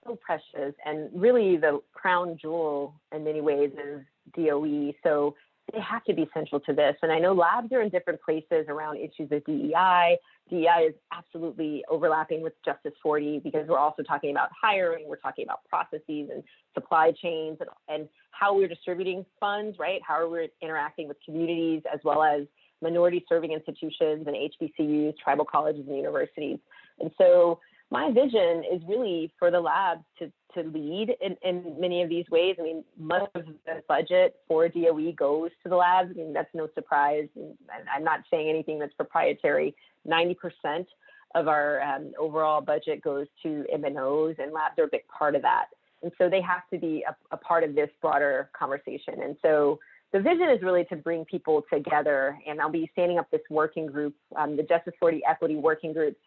so precious, and really the crown jewel in many ways is DOE. So they have to be central to this. And I know labs are in different places around issues of DEI. DEI is absolutely overlapping with Justice 40 because we're also talking about hiring, we're talking about processes and supply chains and how we're distributing funds, right? How are we interacting with communities as well as minority serving institutions and HBCUs, tribal colleges and universities. And so my vision is really for the labs to lead in many of these ways. I mean, much of the budget for DOE goes to the labs. I mean, that's no surprise. And I'm not saying anything that's proprietary. 90% of our overall budget goes to MNOs, and labs are a big part of that. And so they have to be a part of this broader conversation. And so the vision is really to bring people together, and I'll be standing up this working group, the Justice 40 Equity Working Group,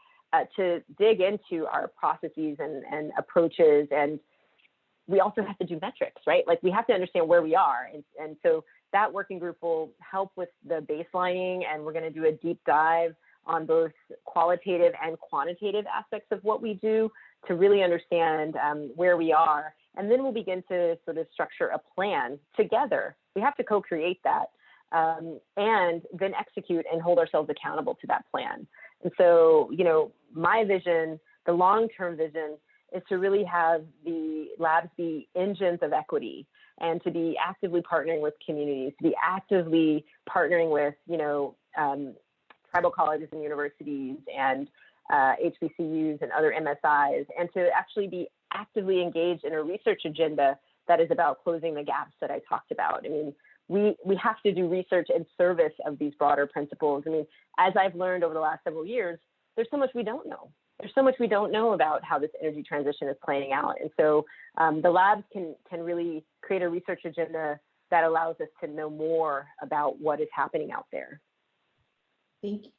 to dig into our processes and approaches. And we also have to do metrics, right? Like we have to understand where we are. And so that working group will help with the baselining, and we're going to do a deep dive on both qualitative and quantitative aspects of what we do to really understand where we are. And then we'll begin to sort of structure a plan together. We have to co-create that and then execute and hold ourselves accountable to that plan. And so, you know, my vision, the long-term vision, is to really have the labs be engines of equity and to be actively partnering with communities, to be actively partnering with, tribal colleges and universities and HBCUs and other MSIs, and to actually be actively engaged in a research agenda that is about closing the gaps that I talked about. I mean, we have to do research in service of these broader principles. I mean, as I've learned over the last several years, there's so much we don't know. There's so much we don't know about how this energy transition is playing out. And so the labs can really create a research agenda that allows us to know more about what is happening out there. Thank you.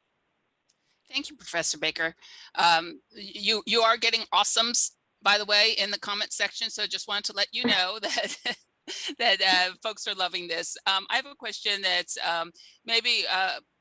Thank you, Professor Baker. You are getting awesomes, by the way, in the comment section. So just wanted to let you know that that folks are loving this. I have a question that's maybe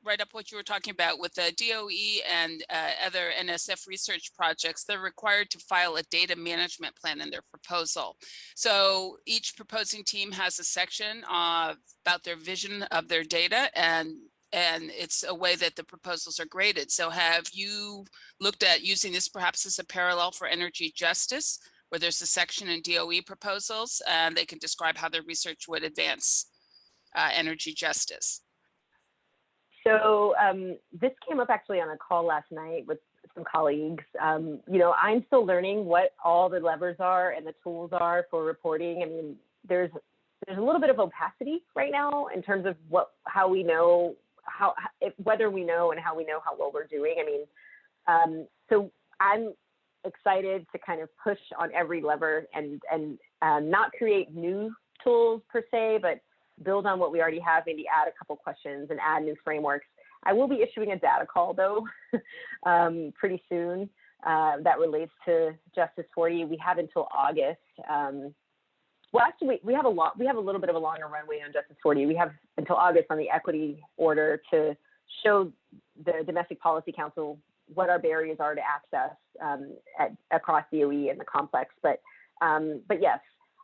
right up what you were talking about with the DOE and other NSF research projects. They're required to file a data management plan in their proposal. So each proposing team has a section about their vision of their data, and it's a way that the proposals are graded. So have you looked at using this perhaps as a parallel for energy justice, where there's a section in DOE proposals and they can describe how their research would advance energy justice? So this came up actually on a call last night with some colleagues. I'm still learning what all the levers are and the tools are for reporting. I mean, there's a little bit of opacity right now in terms of how we know whether we know and how we know how well we're doing. I mean, so I'm excited to kind of push on every lever and not create new tools per se, but build on what we already have, maybe add a couple questions and add new frameworks. I will be issuing a data call though pretty soon that relates to Justice 40. We have until August. Well, actually, we have a little bit of a longer runway on Justice 40. We have until August on the equity order to show the Domestic Policy Council what our barriers are to access across DOE and the complex. But yes,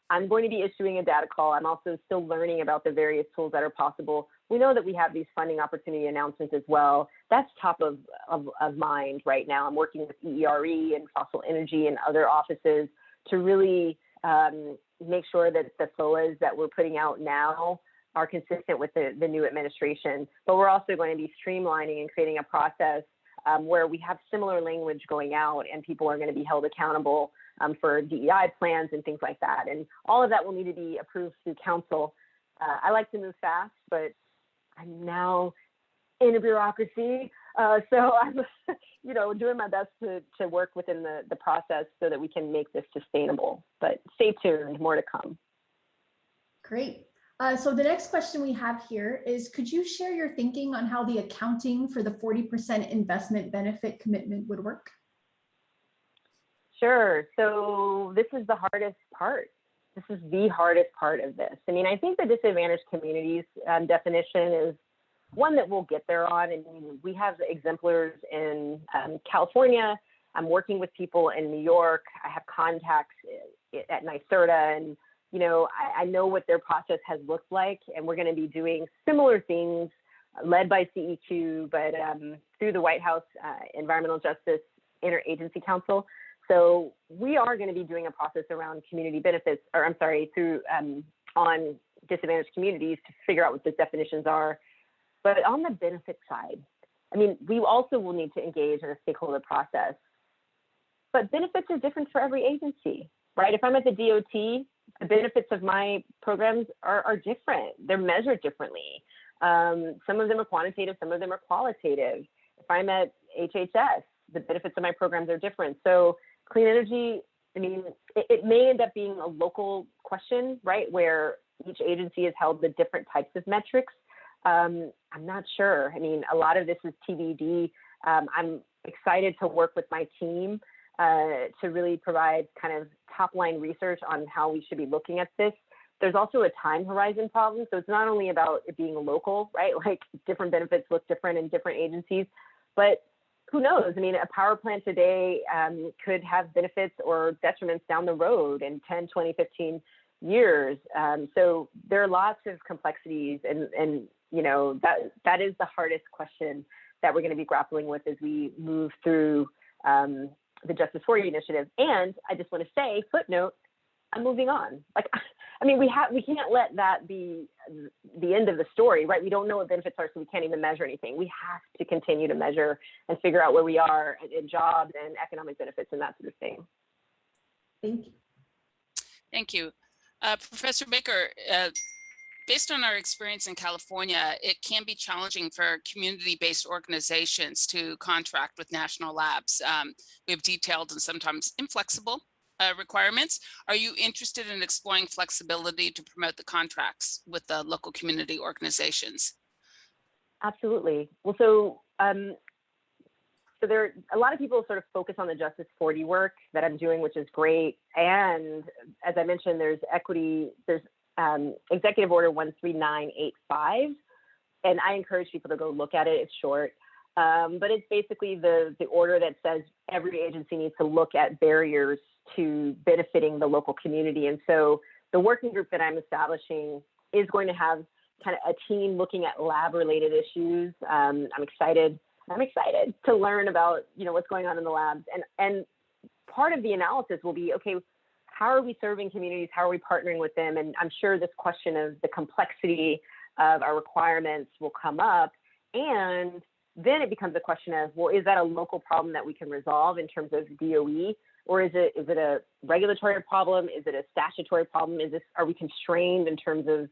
I'm going to be issuing a data call. I'm also still learning about the various tools that are possible. We know that we have these funding opportunity announcements as well. That's top of mind right now. I'm working with EERE and fossil energy and other offices to really make sure that the FOAs that we're putting out now are consistent with the new administration. But we're also going to be streamlining and creating a process where we have similar language going out and people are going to be held accountable for DEI plans and things like that. And all of that will need to be approved through council. I like to move fast, but I'm now in a bureaucracy. So I'm doing my best to work within the process so that we can make this sustainable. But stay tuned, more to come. Great. So the next question we have here is, could you share your thinking on how the accounting for the 40% investment benefit commitment would work? Sure. So this is the hardest part. This is the hardest part of this. I mean, I think the disadvantaged communities definition is one that we'll get there on. And we have exemplars in California. I'm working with people in New York. I have contacts at NYSERDA, and I know what their process has looked like, and we're going to be doing similar things led by CEQ, but through the White House Environmental Justice Interagency Council. So we are going to be doing a process around community benefits, through on disadvantaged communities to figure out what the definitions are. But on the benefit side, I mean, we also will need to engage in a stakeholder process. But benefits are different for every agency, right? If I'm at the DOT, the benefits of my programs are different. They're measured differently. Some of them are quantitative, some of them are qualitative. If I'm at HHS, the benefits of my programs are different. So clean energy, I mean, it may end up being a local question, right? Where each agency has held the different types of metrics. I'm not sure. I mean, a lot of this is TBD. I'm excited to work with my team to really provide kind of top line research on how we should be looking at this. There's also a time horizon problem. So it's not only about it being local, right? Like different benefits look different in different agencies, but who knows? I mean, a power plant today could have benefits or detriments down the road in 10, 20, 15 years. So there are lots of complexities, and that is the hardest question that we're going to be grappling with as we move through the Justice 40 initiative. And I just want to say, footnote, I'm moving on. Like, I mean, we can't let that be the end of the story, right? We don't know what benefits are, so we can't even measure anything. We have to continue to measure and figure out where we are in jobs and economic benefits and that sort of thing. Thank you. Thank you. Professor Baker, based on our experience in California, it can be challenging for community-based organizations to contract with national labs. We have detailed and sometimes inflexible requirements. Are you interested in exploring flexibility to promote the contracts with the local community organizations? Absolutely. Well, so there, a lot of people sort of focus on the Justice 40 work that I'm doing, which is great. And as I mentioned, there's equity, there's Executive Order 13985, and I encourage people to go look at it. It's short, but it's basically the order that says every agency needs to look at barriers to benefiting the local community. And so the working group that I'm establishing is going to have kind of a team looking at lab-related issues. I'm excited to learn about, you know, what's going on in the labs. And part of the analysis will be, okay, how are we serving communities? How are we partnering with them? And I'm sure this question of the complexity of our requirements will come up. And then it becomes a question of, well, is that a local problem that we can resolve in terms of DOE? Or is it a regulatory problem? Is it a statutory problem? Are we constrained in terms of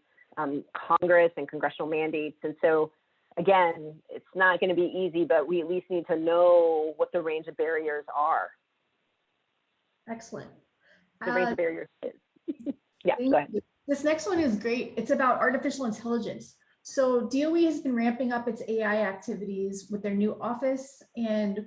Congress and congressional mandates? And so, again, it's not going to be easy, but we at least need to know what the range of barriers are. Excellent. The range of barriers is. Yeah, go ahead. This next one is great. It's about artificial intelligence. So DOE has been ramping up its AI activities with their new office, and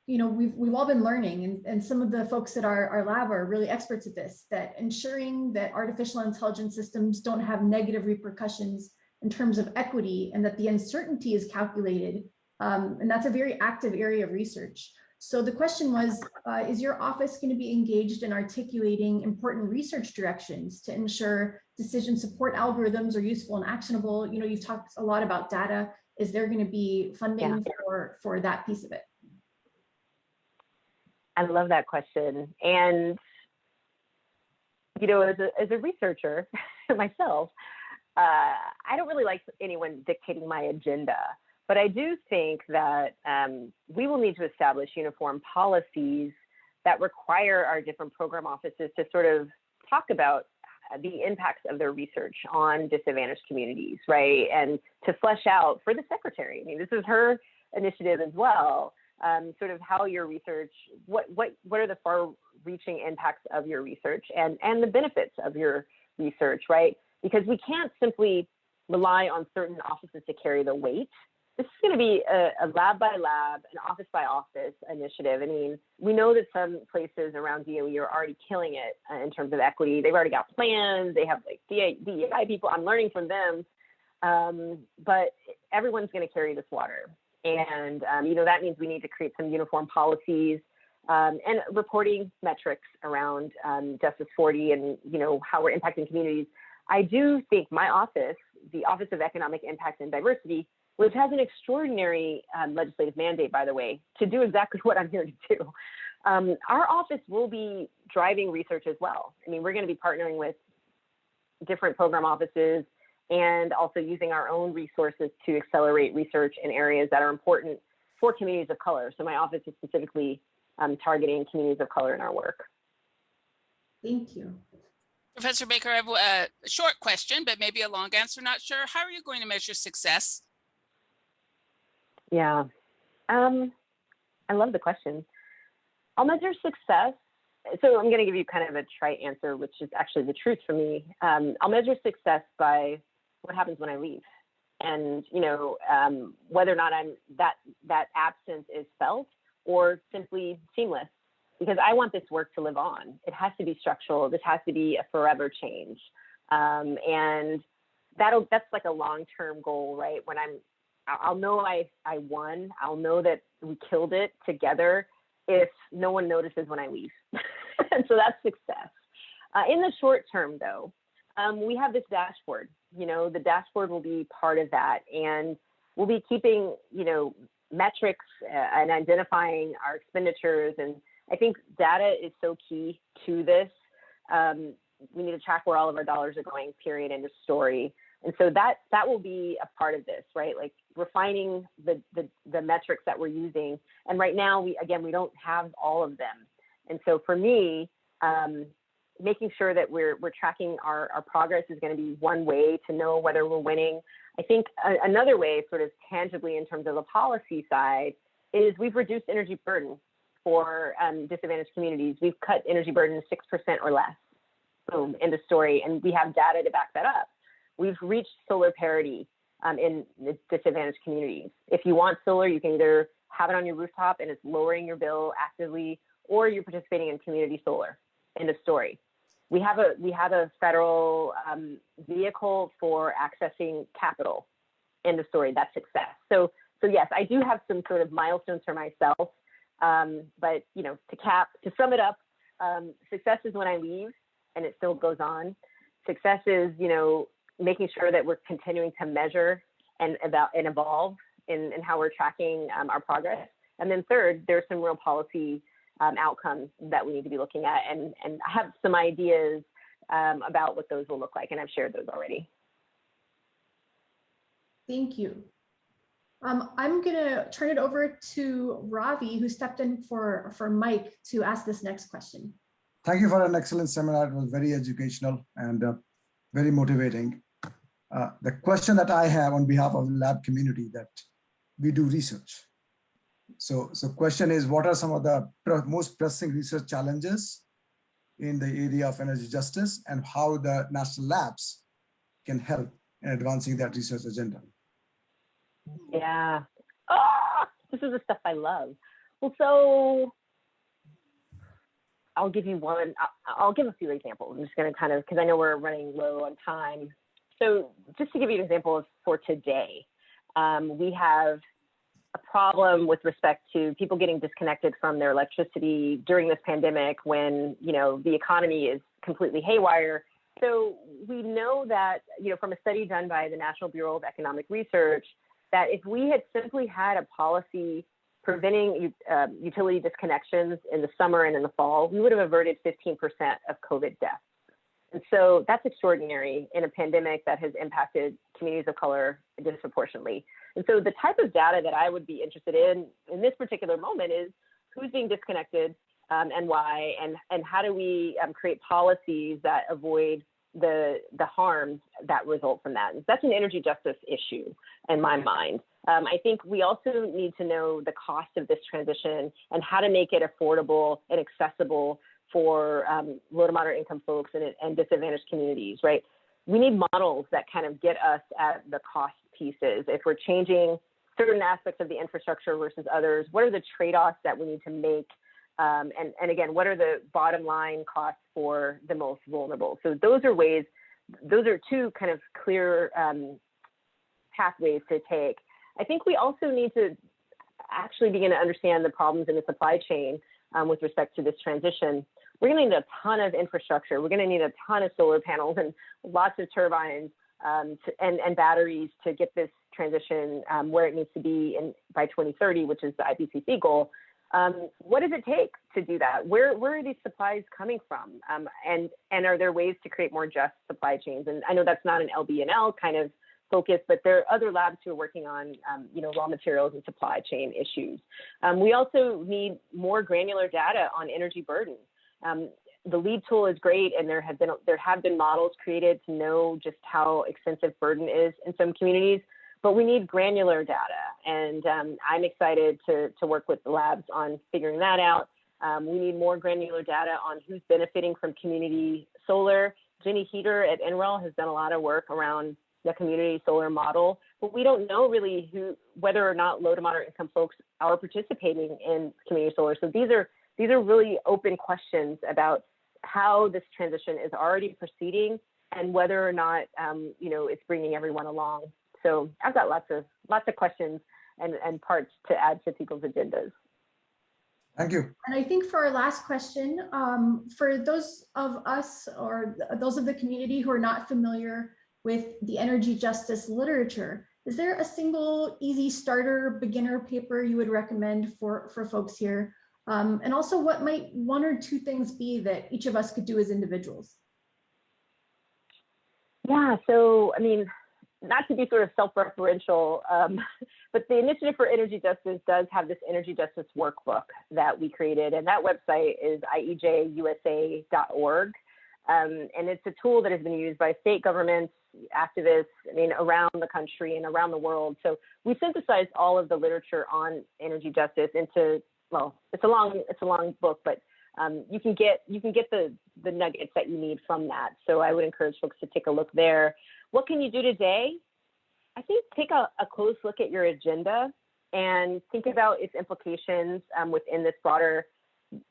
you know, we've all been learning, and some of the folks at our lab are really experts at this, that ensuring that artificial intelligence systems don't have negative repercussions in terms of equity, and that the uncertainty is calculated. And that's a very active area of research. So the question was, is your office going to be engaged in articulating important research directions to ensure decision support algorithms are useful and actionable? You know, you've talked a lot about data. Is there going to be funding for that piece of it? I love that question. And, you know, as a researcher myself, I don't really like anyone dictating my agenda, but I do think that we will need to establish uniform policies that require our different program offices to sort of talk about the impacts of their research on disadvantaged communities, right? And to flesh out for the secretary, I mean, this is her initiative as well, sort of how your research, what are the far-reaching impacts of your research and the benefits of your research, right? Because we can't simply rely on certain offices to carry the weight. This is going to be a lab by lab, an office by office initiative. I mean, we know that some places around DOE are already killing it in terms of equity. They've already got plans. They have like DEI people. I'm learning from them. But everyone's going to carry this water. And, you know, that means we need to create some uniform policies and reporting metrics around Justice 40 and, you know, how we're impacting communities. I do think my office, the Office of Economic Impact and Diversity, which has an extraordinary legislative mandate, by the way, to do exactly what I'm here to do. Our office will be driving research as well. I mean, we're going to be partnering with different program offices and also using our own resources to accelerate research in areas that are important for communities of color. So my office is specifically targeting communities of color in our work. Thank you. Professor Baker, I have a short question, but maybe a long answer, not sure. How are you going to measure success? Yeah, I love the question. I'll measure success. So I'm going to give you kind of a trite answer, which is actually the truth for me. I'll measure success by what happens when I leave, and you know, whether or not that absence is felt or simply seamless. Because I want this work to live on. It has to be structural. This has to be a forever change, and that's like a long-term goal, right? When I'll know I won. I'll know that we killed it together if no one notices when I leave. And so that's success. In the short term, though, we have this dashboard. You know, the dashboard will be part of that, and we'll be keeping, you know, metrics and identifying our expenditures and I think data is so key to this. We need to track where all of our dollars are going, period, end of story. And so that will be a part of this, right? Like refining the metrics that we're using. And right now, we don't have all of them. And so for me, making sure that we're tracking our progress is going to be one way to know whether we're winning. I think another way, sort of tangibly in terms of the policy side, is we've reduced energy burden for disadvantaged communities. We've cut energy burden 6% or less. Boom, end of story. And we have data to back that up. We've reached solar parity in the disadvantaged communities. If you want solar, you can either have it on your rooftop and it's lowering your bill actively, or you're participating in community solar. End of story. We have a federal vehicle for accessing capital. End of story. That's success. So yes, I do have some sort of milestones for myself. But to sum it up, success is when I leave and it still goes on. Success is making sure that we're continuing to measure and evolve in how we're tracking our progress. And then third, there's some real policy outcomes that we need to be looking at, and I have some ideas about what those will look like, and I've shared those already. Thank you. I'm gonna turn it over to Ravi, who stepped in for Mike to ask this next question. Thank you for an excellent seminar. It was very educational and very motivating. The question that I have on behalf of the lab community, that we do research. So question is, what are some of the most pressing research challenges in the area of energy justice, and how the national labs can help in advancing that research agenda? Yeah. This is the stuff I love. Well, so I'll give you one. I'll give a few examples. I'm just going to because I know we're running low on time. So just to give you an example for today, we have a problem with respect to people getting disconnected from their electricity during this pandemic when, the economy is completely haywire. So we know that, from a study done by the National Bureau of Economic Research, that if we had simply had a policy preventing utility disconnections in the summer and in the fall, we would have averted 15% of COVID deaths. And so that's extraordinary in a pandemic that has impacted communities of color disproportionately. And so the type of data that I would be interested in this particular moment is who's being disconnected and why, and how do we create policies that avoid the harms that result from that. And that's an energy justice issue in my mind. I think we also need to know the cost of this transition and how to make it affordable and accessible for low to moderate income folks and disadvantaged communities, right? We need models that kind of get us at the cost pieces. If we're changing certain aspects of the infrastructure versus others, what are the trade-offs that we need to make? And again, what are the bottom line costs for the most vulnerable? So those are two kind of clear pathways to take. I think we also need to actually begin to understand the problems in the supply chain with respect to this transition. We're going to need a ton of infrastructure. We're going to need a ton of solar panels and lots of turbines and batteries to get this transition where it needs to be by 2030, which is the IPCC goal. What does it take to do that? Where are these supplies coming from? And are there ways to create more just supply chains? And I know that's not an LB&L kind of focus, but there are other labs who are working on, raw materials and supply chain issues. We also need more granular data on energy burden. The LEAD tool is great, and there have been models created to know just how extensive burden is in some communities, but we need granular data. And I'm excited to work with the labs on figuring that out. We need more granular data on who's benefiting from community solar. Jenny Heater at NREL has done a lot of work around the community solar model, but we don't know really whether or not low to moderate income folks are participating in community solar. So these are really open questions about how this transition is already proceeding and whether or not it's bringing everyone along. So I've got lots of questions and parts to add to people's agendas. Thank you. And I think for our last question, for those of us or those of the community who are not familiar with the energy justice literature, is there a single easy starter beginner paper you would recommend for folks here And also what might one or two things be that each of us could do as individuals? Yeah, so I mean, not to be sort of self-referential, but the Initiative for Energy Justice does have this energy justice workbook that we created, and that website is iejusa.org. And it's a tool that has been used by state governments, activists, I mean, around the country and around the world. So we synthesized all of the literature on energy justice into, well, it's a long book, but you can get the nuggets that you need from that. So I would encourage folks to take a look there. What can you do today? I think take a close look at your agenda and think about its implications within this broader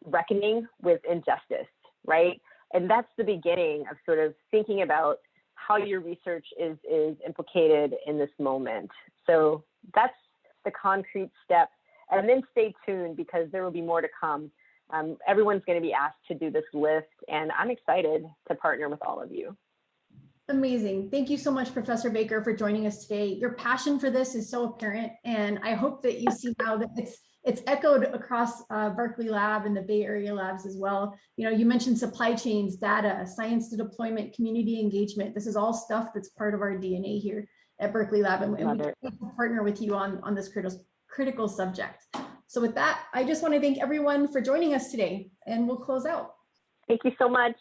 reckoning with injustice, right? And that's the beginning of sort of thinking about how your research is implicated in this moment. So that's the concrete step. And then stay tuned because there will be more to come. Everyone's going to be asked to do this list, and I'm excited to partner with all of you. Amazing. Thank you so much, Professor Baker, for joining us today. Your passion for this is so apparent, and I hope that you see now that it's echoed across Berkeley Lab and the Bay Area labs as well. You know, you mentioned supply chains, data, science to deployment, community engagement. This is all stuff that's part of our DNA here at Berkeley Lab, and we can partner with you on this critical subject. So with that, I just want to thank everyone for joining us today, and we'll close out. Thank you so much.